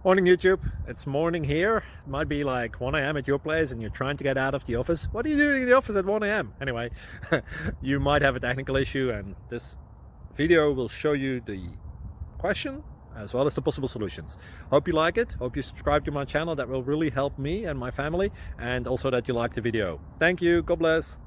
Morning YouTube, it's morning here. It might be like 1 a.m. at your place and you're trying to get out of the office. What are you doing in the office at 1 a.m.? Anyway, you might have a technical issue and this video will show you the question as well as the possible solutions. Hope you like it, hope you subscribe to my channel. That will really help me and my family, and also that you like the video. Thank you, God bless.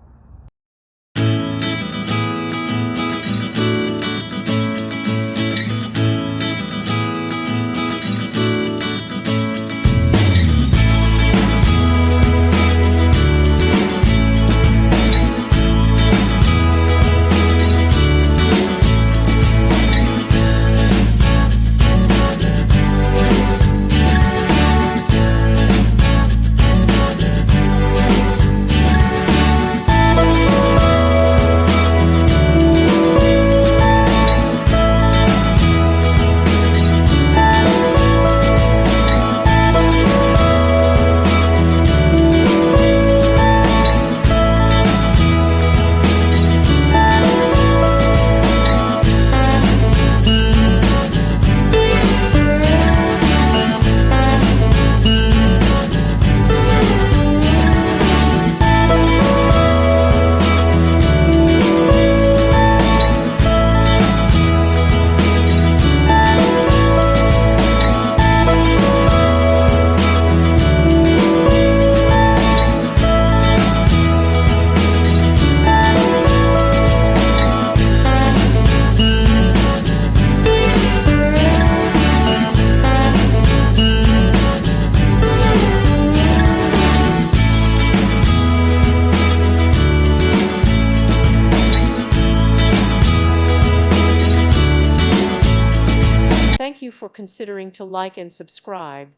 Thank you for considering to like and subscribe.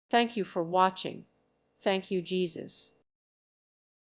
Thank you for watching. Thank you, Jesus.